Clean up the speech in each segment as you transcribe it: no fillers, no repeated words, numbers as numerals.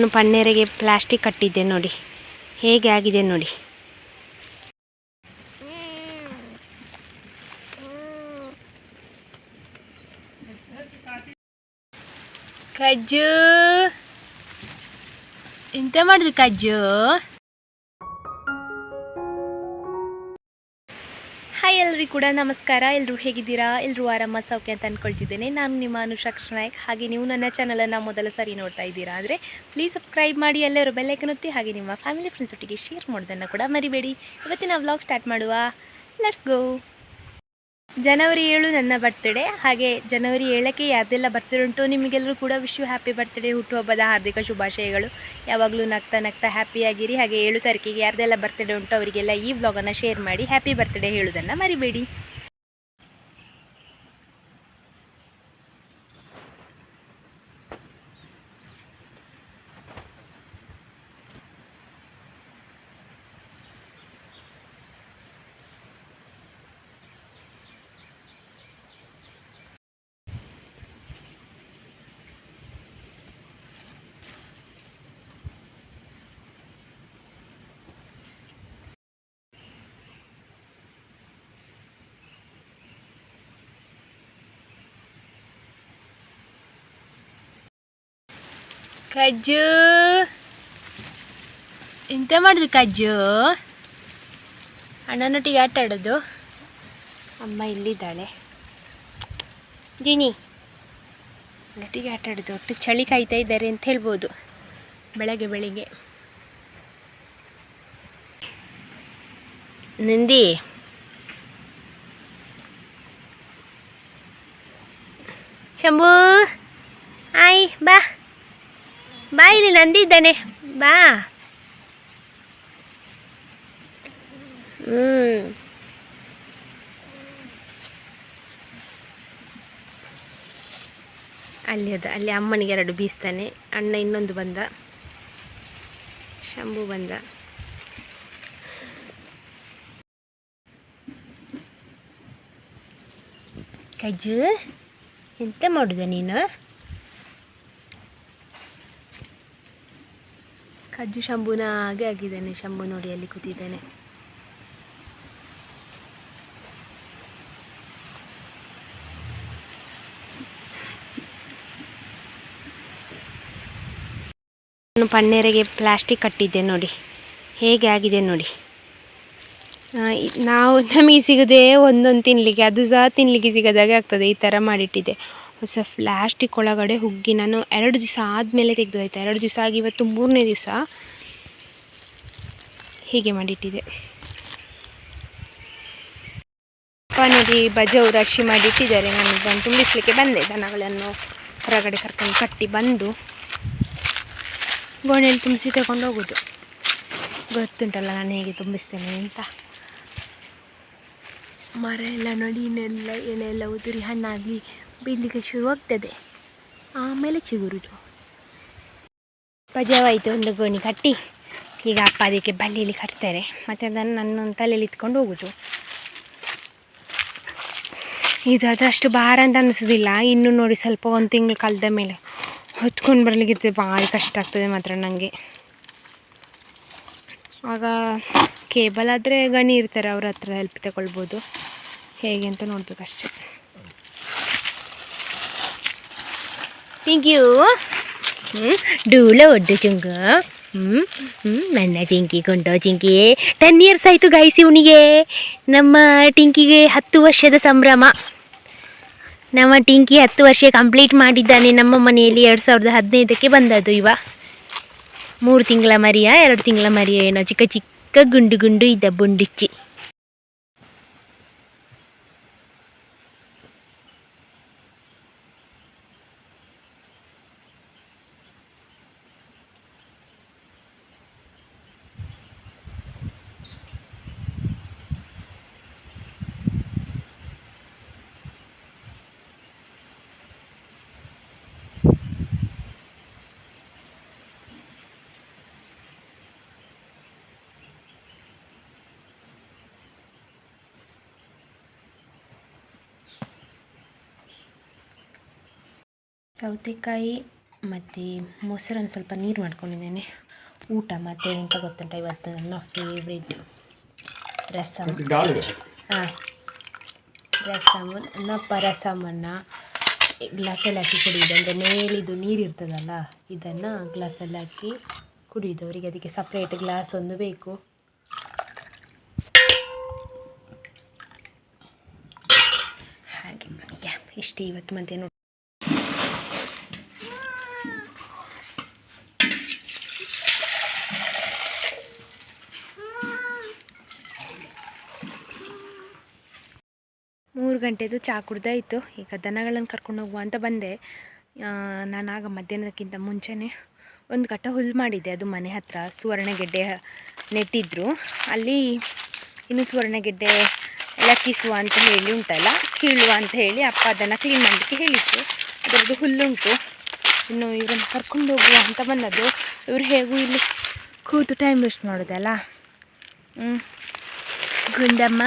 ನಾನು ಪನ್ನೇರಿಗೆ ಪ್ಲಾಸ್ಟಿಕ್ ಕಟ್ಟಿದ್ದೆ ನೋಡಿ, ಹೇಗೆ ಆಗಿದೆ ನೋಡಿ. ಕಜ್ಜು ಎಂತ ಮಾಡಿದ್ವಿ ಕಜ್ಜು? ಹಾಯ್ ಎಲ್ರಿಗೂ ಕೂಡ ನಮಸ್ಕಾರ. ಎಲ್ಲರೂ ಹೇಗಿದ್ದೀರಾ? ಎಲ್ಲರೂ ಆರಾಮ ಸೌಖ್ಯ ಅಂತ ಅಂದ್ಕೊಳ್ತಿದ್ದೇನೆ. ನಾನು ನಿಮ್ಮ ಅನುಷಾ ಕೃಷ್ಣನಾಯಕ್. ಹಾಗೆ ನೀವು ನನ್ನ ಚಾನಲನ್ನು ಮೊದಲ ಸಾರಿ ನೋಡ್ತಾ ಇದ್ದೀರಾ ಅಂದರೆ ಪ್ಲೀಸ್ ಸಬ್ಸ್ಕ್ರೈಬ್ ಮಾಡಿ, ಎಲ್ಲರೂ ಬೆಲ್ಲೈಕನ್ ಒತ್ತಿ, ಹಾಗೆ ನಿಮ್ಮ ಫ್ಯಾಮಿಲಿ ಫ್ರೆಂಡ್ಸ್ ಒಟ್ಟಿಗೆ ಶೇರ್ ಮಾಡೋದನ್ನು ಕೂಡ ಮರಿಬೇಡಿ. ಇವತ್ತಿನ ವ್ಲಾಗ್ ಸ್ಟಾರ್ಟ್ ಮಾಡುವ, ಲೆಟ್ಸ್ ಗೋ. ಜನವರಿ 7 ನನ್ನ ಬರ್ತ್ಡೇ. ಹಾಗೆ ಜನವರಿ 7ಕ್ಕೆ ಯಾರ್ದೆಲ್ಲ ಬರ್ತ್ಡೇ ಉಂಟು ನಿಮಗೆಲ್ಲರೂ ಕೂಡ ವಿಶ್ ಯು ಹ್ಯಾಪಿ ಬರ್ತ್ಡೇ, ಹುಟ್ಟುಹಬ್ಬದ ಹಾರ್ದಿಕ ಶುಭಾಶಯಗಳು. ಯಾವಾಗಲೂ ನಗ್ತಾ ನಗ್ತಾ ಹ್ಯಾಪಿಯಾಗಿರಿ. ಹಾಗೆ 7 ತಾರೀಕಿಗೆ ಯಾರ್ದೆಲ್ಲ ಬರ್ತ್ಡೇ ಉಂಟು ಅವರಿಗೆಲ್ಲ ಈ ವ್ಲಾಗನ್ನು ಶೇರ್ ಮಾಡಿ ಹ್ಯಾಪಿ ಬರ್ತ್ಡೇ ಹೇಳೋದನ್ನು ಮರಿಬೇಡಿ. ಕಜ್ಜು ಎಂತ ಮಾಡಿದ್ವಿ ಕಜ್ಜು? ಅಣ್ಣನೊಟ್ಟಿಗೆ ಆಟ ಆಡೋದು. ಅಮ್ಮ ಇಲ್ಲಿದ್ದಾಳೆ, ಜಿನಿ ನೊಟ್ಟಿಗೆ ಆಟ ಆಡೋದು. ಒಟ್ಟು ಚಳಿ ಕಾಯ್ತಾ ಇದ್ದಾರೆ ಅಂತ ಹೇಳ್ಬೋದು. ಬೆಳಗ್ಗೆ ನಂದಿ ಶಂಭು ಆಯ್ ಬಾ ಬಾ, ಇಲ್ಲಿ ನಂದಿ ಇದ್ದಾನೆ, ಬಾ. ಅಲ್ಲಿ ಅಮ್ಮನಿಗೆ 2 ಬೀಸ್ತಾನೆ. ಅಣ್ಣ ಇನ್ನೊಂದು ಬಂದ, ಶಂಭು ಬಂದ. ಕಜ್ಜು ಎಂತ ಮಾಡುದ ನೀನು? ಕಜ್ಜು ಶಂಭುನ ಹಾಗೆ ಆಗಿದ್ದಾನೆ. ಶಂಭು ನೋಡಿ ಅಲ್ಲಿ ಕೂತಿದ್ದಾನೆ. ನಾನು ಪನ್ನೇರಿಗೆ ಪ್ಲಾಸ್ಟಿಕ್ ಕಟ್ಟಿದ್ದೆ ನೋಡಿ, ಹೇಗೆ ಆಗಿದೆ ನೋಡಿ. ನಮಗೆ ಸಿಗೋದೇ ಒಂದೊಂದು ತಿನ್ನಲಿಕ್ಕೆ, ಅದು ಸಹ ತಿನ್ನಲಿಕ್ಕೆ ಸಿಗೋದಾಗೆ ಆಗ್ತದೆ. ಈ ಥರ ಮಾಡಿಟ್ಟಿದ್ದೆ. ಹೊಸ ಪ್ಲಾಸ್ಟಿಕ್ ಒಳಗಡೆ ಹುಗ್ಗಿ ನಾನು 2 ದಿವಸ ಆದಮೇಲೆ ತೆಗೆದಾಯ್ತು. 2 ದಿವಸ ಆಗಿ ಇವತ್ತು 3ನೇ ದಿವಸ ಹೀಗೆ ಮಾಡಿಟ್ಟಿದೆ. ನೋಡಿ ಬಜವು ರಾಶಿ ಮಾಡಿಟ್ಟಿದ್ದಾರೆ. ನಾನು ಇದನ್ನು ತುಂಬಿಸಲಿಕ್ಕೆ ಬಂದೆ. ದನಗಳನ್ನು ಹೊರಗಡೆ ಕರ್ಕೊಂಡು ಕಟ್ಟಿ ಬಂದು ಗೋಣೆಯಲ್ಲಿ ತುಂಬಿಸಿ ತಗೊಂಡು ಹೋಗೋದು. ಗೊತ್ತುಂಟಲ್ಲ ನಾನು ಹೇಗೆ ತುಂಬಿಸ್ತೇನೆ ಅಂತ. ಮರ ಎಲ್ಲ ನೋಡಿ, ಇನ್ನೆಲ್ಲ ಎಲೆ ಎಲ್ಲ ಉದುರಿ ಹಣ್ಣಾಗಿ ಬೀಳಲಿಕ್ಕೆ ಶುರುವಾಗ್ತದೆ. ಆಮೇಲೆ ಚಿಗುರುದು. ಬಜವಾಯಿತು, ಒಂದು ಗೋಣಿ ಕಟ್ಟಿ ಈಗ ಅಪ್ಪ ಅದಕ್ಕೆ ಬಳ್ಳಿಯಲ್ಲಿ ಕಟ್ತಾರೆ. ಮತ್ತು ಅದನ್ನು ನನ್ನ ತಲೆಯಲ್ಲಿ ಇತ್ಕೊಂಡು ಹೋಗೋದು. ಇದು ಅದಷ್ಟು ಭಾರ ಅಂತ ಅನ್ನಿಸೋದಿಲ್ಲ. ಇನ್ನು ನೋಡಿ ಸ್ವಲ್ಪ 1 ತಿಂಗಳು ಕಳೆದ ಮೇಲೆ ಹೊತ್ಕೊಂಡು ಬರಲಿಕ್ಕಿರ್ತದೆ. ಭಾರಿ ಕಷ್ಟ ಆಗ್ತದೆ ಮಾತ್ರ ನನಗೆ. ಆಗ ಕೇಬಲ್ ಆದರೆ ಗಣಿ ಇರ್ತಾರೆ, ಅವ್ರ ಹತ್ರ ಹೆಲ್ಪ್ ತಗೊಳ್ಬೋದು. ಹೇಗೆ ಅಂತ ನೋಡ್ಬೇಕಷ್ಟೆ. Thank you. ಡೂಲ ಒಡ್ಡು ಚುಂಗ. ನನ್ನ ಚಿಂಕಿ ಕೊಂಡೋ ಚಿಂಕಿ. 10 ಇಯರ್ಸ್ ಆಯಿತು ಗೈಸಿ ಇವನಿಗೆ. ನಮ್ಮ ಟಿಂಕಿಗೆ 10 ವರ್ಷದ ಸಂಭ್ರಮ. ನಮ್ಮ ಟಿಂಕಿ 10 ವರ್ಷ ಕಂಪ್ಲೀಟ್ ಮಾಡಿದ್ದಾನೆ. ನಮ್ಮ ಮನೆಯಲ್ಲಿ 2015ಕ್ಕೆ ಬಂದದ್ದು. 3 ತಿಂಗಳ ಮರಿಯ 2 ತಿಂಗಳ ಮರಿಯ ಏನೋ, ಚಿಕ್ಕ ಚಿಕ್ಕ ಗುಂಡು ಇದ್ದ ಬುಂಡಿಚ್ಚಿ. ಸೌತೆಕಾಯಿ ಮತ್ತು ಮೊಸರನ್ನು ಸ್ವಲ್ಪ ನೀರು ಮಾಡ್ಕೊಂಡಿದ್ದೇನೆ. ಊಟ ಮತ್ತು ಎಂತ ಗೊತ್ತುಂಟ, ಇವತ್ತು ನನ್ನ ಫೇವ್ರೆಟ್ ರಸಮ್. ಹಾಂ, ರಸಮನ್ನು ಗ್ಲಾಸಲ್ಲಿ ಹಾಕಿ ಕುಡಿಯೋದು. ಅಂದರೆ ಮೇಲಿದು ನೀರು ಇರ್ತದಲ್ಲ, ಇದನ್ನು ಗ್ಲಾಸಲ್ಲಿ ಹಾಕಿ ಕುಡಿಯೋದು. ಅವರಿಗೆ ಅದಕ್ಕೆ ಸಪ್ರೇಟ್ ಗ್ಲಾಸ್ ಒಂದು ಬೇಕು. ಹಾಗೆ ಇಷ್ಟೇ ಇವತ್ತು ಮಧ್ಯಾಹ್ನ. ಮೂರು ಗಂಟೆದು ಚಹಾ ಕುಡ್ದಾಯಿತು. ಈಗ ದನಗಳನ್ನು ಕರ್ಕೊಂಡು ಹೋಗುವ ಅಂತ ಬಂದೆ. ನಾನು ಆಗ ಮಧ್ಯಾಹ್ನದಕ್ಕಿಂತ ಮುಂಚೆನೇ ಒಂದು ಕಟ್ಟ ಹುಲ್ಲು ಮಾಡಿದ್ದೆ. ಅದು ಮನೆ ಹತ್ತಿರ ಸುವರ್ಣಗೆಡ್ಡೆ ನೆಟ್ಟಿದ್ರು. ಅಲ್ಲಿ ಇನ್ನು ಸುವರ್ಣಗೆಡ್ಡೆ ಎಲ್ಲ ಕಿಸುವ ಅಂತ ಹೇಳಿ ಉಂಟಲ್ಲ, ಕೀಳುವ ಅಂತ ಹೇಳಿ ಅಪ್ಪ ಅದನ್ನು ಕ್ಲೀನ್ ಮಾಡಲಿಕ್ಕೆ ಹೇಳಿತ್ತು. ಅದರದ್ದು ಹುಲ್ಲುಂಟು. ಇನ್ನು ಇವರನ್ನು ಕರ್ಕೊಂಡು ಹೋಗುವ ಅಂತ ಬಂದದ್ದು. ಇವರು ಹೇಗೂ ಇಲ್ಲಿ ಕೂತು ಟೈಮ್ ವೇಸ್ಟ್ ಮಾಡೋದಲ್ಲ. ಗುಂಡಮ್ಮ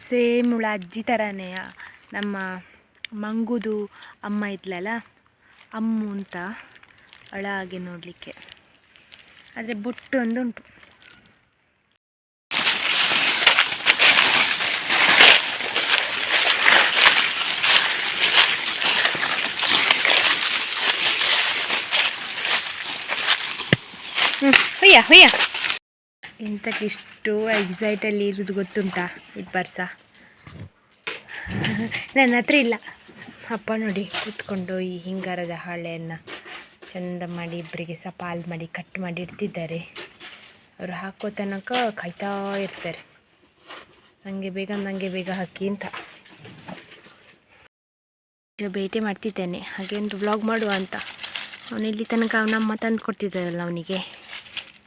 ಸೇಮ್ ಇವಳ ಅಜ್ಜಿ ಥರನೇ, ನಮ್ಮ ಮಂಗುದು ಅಮ್ಮ ಇದ್ಲಲ್ಲ, ಅಮ್ಮು ಅಂತ ಅವಳ ಹಾಗೆ ನೋಡಲಿಕ್ಕೆ. ಆದರೆ ಬೊಟ್ಟು ಒಂದು ಉಂಟು. ಹೊಯ್ಯ ಹೊಯ್ಯ. ಇಂಥಕ್ಕಿಷ್ಟು ಎಕ್ಸೈಟಲ್ಲಿ ಇರೋದು ಗೊತ್ತುಂಟಾ ಇದು ಪರ್ಸ? ನನ್ನ ಹತ್ರ ಇಲ್ಲ. ಅಪ್ಪ ನೋಡಿ ಕೂತ್ಕೊಂಡು ಈ ಹಿಂಗಾರದ ಹಾಳೆಯನ್ನು ಚೆಂದ ಮಾಡಿ ಇಬ್ಬರಿಗೆ ಸಹ ಪಾಲ್ ಮಾಡಿ ಕಟ್ ಮಾಡಿ ಇಡ್ತಿದ್ದಾರೆ. ಅವರು ಹಾಕೋ ತನಕ ಕಾಯ್ತಾ ಇರ್ತಾರೆ, ನನಗೆ ಬೇಗ ಹಾಕಿ ಅಂತ. ಭೇಟಿ ಮಾಡ್ತಿದ್ದೇನೆ, ಹಾಗೇನು ವ್ಲಾಗ್ ಮಾಡುವ ಅಂತ. ಅವನು ಇಲ್ಲಿ ತನಕ ಅವನಮ್ಮ ತಂದು ಕೊಡ್ತಿದ್ದಾರಲ್ಲ ಅವನಿಗೆ,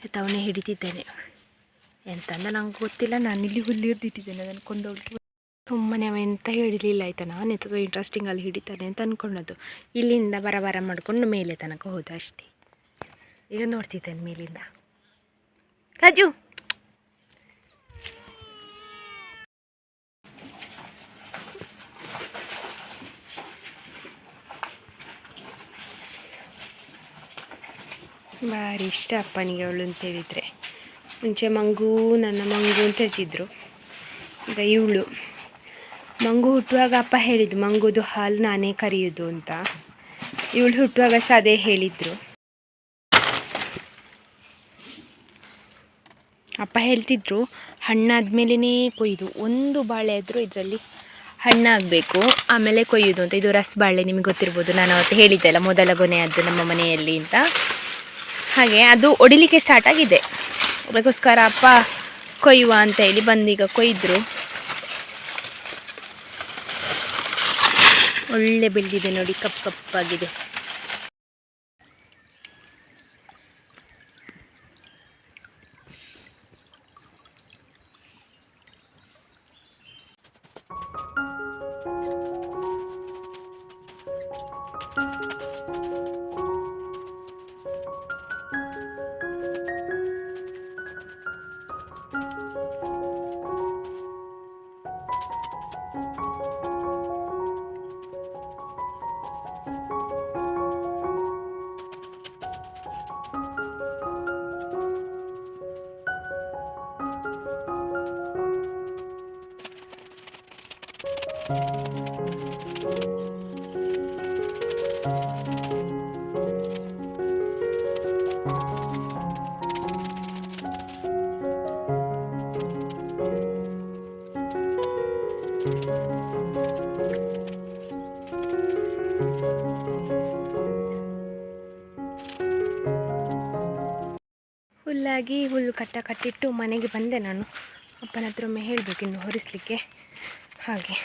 ಆಯ್ತು ಅವನೇ ಹಿಡಿತಿದ್ದೇನೆ. ಎಂತಂದ ನಂಗೆ ಗೊತ್ತಿಲ್ಲ. ನಾನು ಇಲ್ಲಿ ಹುಲ್ಲು ಹಿಡ್ದಿಟ್ಟಿದ್ದೇನೆ, ಅದನ್ನು ಕೊಂಡೋಗ್ಲಿಕ್ಕೆ ಸುಮ್ಮನೆ ಅವ ಎಂತ ಹೇಳಿರಲಿಲ್ಲ. ಆಯಿತಾ, ನಾನು ಎಂಥದ್ದು ಇಂಟ್ರೆಸ್ಟಿಂಗ್ ಅಲ್ಲಿ ಹಿಡಿತಾನೆ ಅಂತ ಅಂದ್ಕೊಂಡದ್ದು. ಇಲ್ಲಿಂದ ಬರ ಮಾಡಿಕೊಂಡು ಮೇಲೆ ತನಕ ಹೋದ ಅಷ್ಟೇ. ಈಗ ನೋಡ್ತಿದ್ದೇನೆ ಮೇಲಿಂದ. ಕಾಜು ಭಾರಿ ಇಷ್ಟ ಅಪ್ಪನಿಗೆ ಅವಳು ಅಂತ ಹೇಳಿದರೆ. ಮುಂಚೆ ಮಂಗು, ನನ್ನ ಮಂಗು ಅಂತ ಹೇಳ್ತಿದ್ರು. ಈಗ ಇವಳು. ಮಂಗು ಹುಟ್ಟುವಾಗ ಅಪ್ಪ ಹೇಳಿದ್ದು ಮಂಗುದು ಹಾಲು ನಾನೇ ಕರೆಯೋದು ಅಂತ. ಇವಳು ಹುಟ್ಟುವಾಗ ಸಹ ಅದೇ ಹೇಳಿದರು. ಅಪ್ಪ ಹೇಳ್ತಿದ್ರು ಹಣ್ಣಾದ ಮೇಲೇ ಕೊಯ್ದು, ಒಂದು ಬಾಳೆ ಆದರೂ ಇದರಲ್ಲಿ ಹಣ್ಣಾಗಬೇಕು, ಆಮೇಲೆ ಕೊಯ್ಯೋದು ಅಂತ. ಇದು ರಸಬಾಳೆ, ನಿಮಗೆ ಗೊತ್ತಿರ್ಬೋದು, ನಾನು ಅವತ್ತು ಹೇಳಿದ್ದೆಲ್ಲ ಮೊದಲ ಗೊನೆಯದ್ದು ನಮ್ಮ ಮನೆಯಲ್ಲಿ ಅಂತ. ಹಾಗೆ ಅದು ಒಡಿಲಿಕ್ಕೆ ಸ್ಟಾರ್ಟ್ ಆಗಿದೆ. ಅದಕ್ಕೋಸ್ಕರ ಅಪ್ಪ ಕೊಯ್ಯುವ ಅಂತ ಹೇಳಿ ಬಂದೀಗ ಕೊಯ್ದರು. ಒಳ್ಳೆ ಬೆಳೆದಿದೆ ನೋಡಿ, ಕಪ್ಪಾಗಿದೆ. ಹುಲ್ಲಾಗಿ ಹುಲ್ಲು ಕಟ್ಟಿಟ್ಟು ಮನೆಗೆ ಬಂದೆ ನಾನು. ಅಪ್ಪನ ಹತ್ರ ಒಮ್ಮೆ ಹೇಳಬೇಕು ಇನ್ನು ಹೊರಿಸಲಿಕ್ಕೆ. ಹಾಗೆ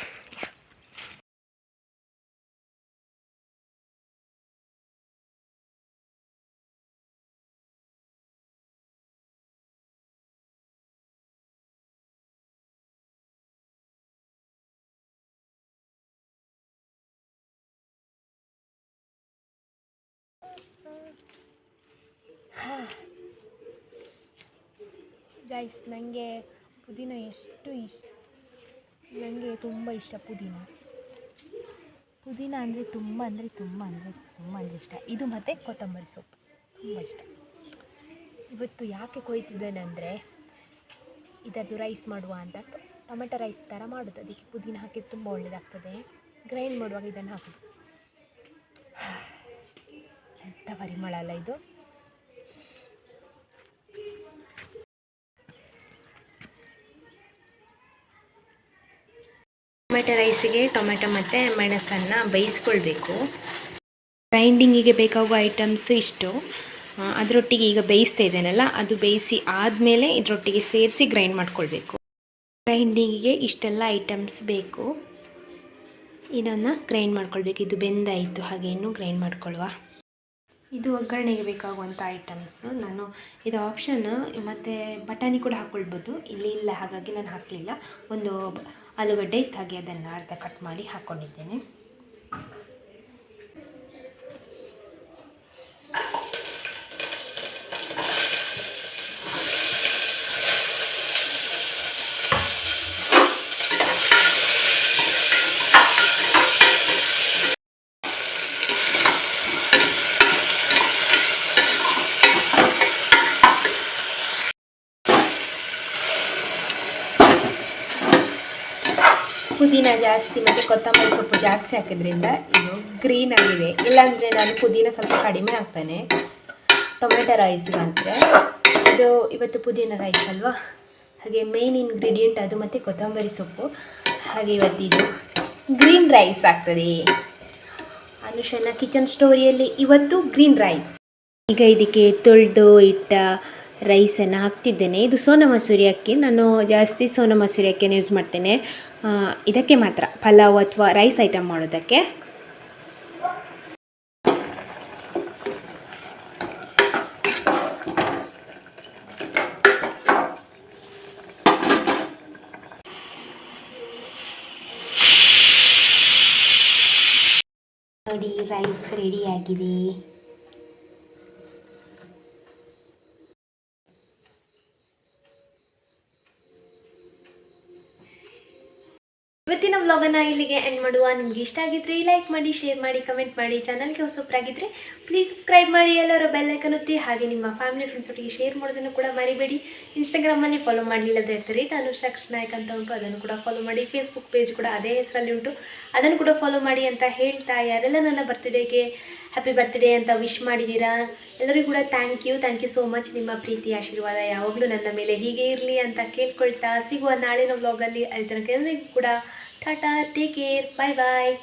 ಗೈಸ್, ನನಗೆ ಪುದೀನ ಎಷ್ಟು ಇಷ್ಟ, ನನಗೆ ತುಂಬ ಇಷ್ಟ ಪುದೀನ. ಪುದೀನ ಅಂದರೆ ತುಂಬ ಇಷ್ಟ. ಇದು ಮತ್ತು ಕೊತ್ತಂಬರಿ ಸೊಪ್ಪು ತುಂಬ ಇಷ್ಟ. ಇವತ್ತು ಯಾಕೆ ಕೊಯ್ತಿದ್ದೇನೆ ಅಂದರೆ, ಇದರದ್ದು ರೈಸ್ ಮಾಡುವ ಅಂತ, ಟೊಮೆಟೊ ರೈಸ್ ಥರ ಮಾಡೋದು. ಅದಕ್ಕೆ ಪುದೀನ ಹಾಕಿದ್ದು ತುಂಬ ಒಳ್ಳೆಯದಾಗ್ತದೆ. ಗ್ರೈಂಡ್ ಮಾಡುವಾಗ ಇದನ್ನು ಹಾಕೋದು. ಎಂಥ ಪರಿಮಳ ಅಲ್ಲ ಇದು. ಟೊಮೆಟೊ ರೈಸಿಗೆ ಟೊಮೆಟೊ ಮತ್ತು ಮೆಣಸನ್ನು ಬೇಯಿಸ್ಕೊಳ್ಬೇಕು. ಗ್ರೈಂಡಿಂಗಿಗೆ ಬೇಕಾಗುವ ಐಟಮ್ಸ್ ಇಷ್ಟು. ಅದರೊಟ್ಟಿಗೆ ಈಗ ಬೇಯಿಸ್ತಾ ಇದ್ದೇನಲ್ಲ, ಅದು ಬೇಯಿಸಿ ಆದಮೇಲೆ ಇದರೊಟ್ಟಿಗೆ ಸೇರಿಸಿ ಗ್ರೈಂಡ್ ಮಾಡ್ಕೊಳ್ಬೇಕು. ಗ್ರೈಂಡಿಂಗಿಗೆ ಇಷ್ಟೆಲ್ಲ ಐಟಮ್ಸ್ ಬೇಕು. ಇದನ್ನು ಗ್ರೈಂಡ್ ಮಾಡ್ಕೊಳ್ಬೇಕು. ಇದು ಬೆಂದಾಯಿತು, ಹಾಗೆ ಇನ್ನೂ ಗ್ರೈಂಡ್ ಮಾಡ್ಕೊಳ್ಳುವ. ಇದು ಒಗ್ಗರಣೆಗೆ ಬೇಕಾಗುವಂಥ ಐಟಮ್ಸ್. ನಾನು ಇದು ಆಪ್ಷನ್, ಮತ್ತು ಬಟಾಣಿ ಕೂಡ ಹಾಕ್ಕೊಳ್ಬೋದು. ಇಲ್ಲಿ ಇಲ್ಲ, ಹಾಗಾಗಿ ನಾನು ಹಾಕಲಿಲ್ಲ. ಒಂದು ಆಲೂಗಡ್ಡೆ ಇತ್ತು, ಹಾಗೆ ಅದನ್ನು ಅರ್ಧ ಕಟ್ ಮಾಡಿ ಹಾಕ್ಕೊಂಡಿದ್ದೇನೆ. ಪುದೀನ ಜಾಸ್ತಿ ಮತ್ತು ಕೊತ್ತಂಬರಿ ಸೊಪ್ಪು ಜಾಸ್ತಿ ಹಾಕಿದ್ರಿಂದ ಇದು ಗ್ರೀನ್ ಆಗಿದೆ. ಇಲ್ಲಾಂದರೆ ನಾನು ಪುದೀನ ಸ್ವಲ್ಪ ಕಡಿಮೆ ಹಾಕ್ತೇನೆ ಟೊಮೆಟೊ ರೈಸ್ಗಂದರೆ. ಇದು ಇವತ್ತು ಪುದೀನ ರೈಸ್ ಅಲ್ವಾ, ಹಾಗೆ ಮೇನ್ ಇಂಗ್ರೀಡಿಯೆಂಟ್ ಅದು ಮತ್ತು ಕೊತ್ತಂಬರಿ ಸೊಪ್ಪು. ಹಾಗೆ ಇವತ್ತಿದು ಗ್ರೀನ್ ರೈಸ್ ಆಗ್ತದೆ. ಅನುಷನ ಕಿಚನ್ ಸ್ಟೋರಿಯಲ್ಲಿ ಇವತ್ತು ಗ್ರೀನ್ ರೈಸ್. ಈಗ ಇದಕ್ಕೆ ತೊಳೆದು ಇಟ್ಟ ರೈಸನ್ನು ಹಾಕ್ತಿದ್ದೇನೆ. ಇದು ಸೋನಾ ಮಸೂರಿ ಅಕ್ಕಿ. ನಾನು ಜಾಸ್ತಿ ಸೋನಾ ಮಸೂರಿ ಅಕ್ಕಿಯನ್ನು ಯೂಸ್ ಮಾಡ್ತೇನೆ ಇದಕ್ಕೆ ಮಾತ್ರ, ಪಲಾವ್ ಅಥವಾ ರೈಸ್ ಐಟಮ್ ಮಾಡೋದಕ್ಕೆ. ನೋಡಿ, ರೈಸ್ ರೆಡಿಯಾಗಿದೆ. ಇವತ್ತಿನ ವ್ಲಾಗನ್ನು ಇಲ್ಲಿಗೆ ಎಂಡ್ ಮಾಡುವ. ನಿಮ್ಗೆ ಇಷ್ಟ ಆಗಿದ್ರೆ ಲೈಕ್ ಮಾಡಿ, ಶೇರ್ ಮಾಡಿ, ಕಮೆಂಟ್ ಮಾಡಿ. ಚಾನಲ್ಗೆ ಹೊಸಬ್ರಾಗಿದ್ದರೆ ಪ್ಲೀಸ್ ಸಬ್ಸ್ಕ್ರೈಬ್ ಮಾಡಿ, ಎಲ್ಲರೂ ಬೆಲ್ ಐಕನ್ ಒತ್ತಿ. ಹಾಗೆ ನಿಮ್ಮ ಫ್ಯಾಮಿಲಿ ಫ್ರೆಂಡ್ಸ್ ಒಟ್ಟಿಗೆ ಶೇರ್ ಮಾಡೋದನ್ನು ಕೂಡ ಮರಿಬೇಡಿ. ಇನ್ಸ್ಟಾಗ್ರಾಮಲ್ಲಿ ಫಾಲೋ ಮಾಡಲಿಲ್ಲ ಅಂದರೆ ಅನುಷಾ ಕೃಷ್ಣನಾಯಕ್ ಅಂತ ಉಂಟು, ಅದನ್ನು ಕೂಡ ಫಾಲೋ ಮಾಡಿ. ಫೇಸ್ಬುಕ್ ಪೇಜ್ ಕೂಡ ಅದೇ ಹೆಸರಲ್ಲಿ ಉಂಟು, ಅದನ್ನು ಕೂಡ ಫಾಲೋ ಮಾಡಿ ಅಂತ ಹೇಳ್ತಾ, ಯಾರೆಲ್ಲ ನನ್ನ ಬರ್ತ್ಡೇಗೆ ಹ್ಯಾಪಿ ಬರ್ತ್ಡೇ ಅಂತ ವಿಶ್ ಮಾಡಿದ್ದೀರಾ ಎಲ್ಲರಿಗೂ ಕೂಡ ಥ್ಯಾಂಕ್ ಯು ಸೋ ಮಚ್. ನಿಮ್ಮ ಪ್ರೀತಿ ಆಶೀರ್ವಾದ ಯಾವಾಗಲೂ ನನ್ನ ಮೇಲೆ ಹೀಗೆ ಇರಲಿ ಅಂತ ಕೇಳ್ಕೊಳ್ತಾ, ಸಿಗುವ ನಾಳಿನ ವ್ಲಾಗಲ್ಲಿ. ಅಲ್ಲಿ ತನಕ ಎಲ್ಲರಿಗೂ ಕೂಡ ಟಾಟಾ, ಟೇಕ್ ಕೇರ್, ಬಾಯ್ ಬಾಯ್.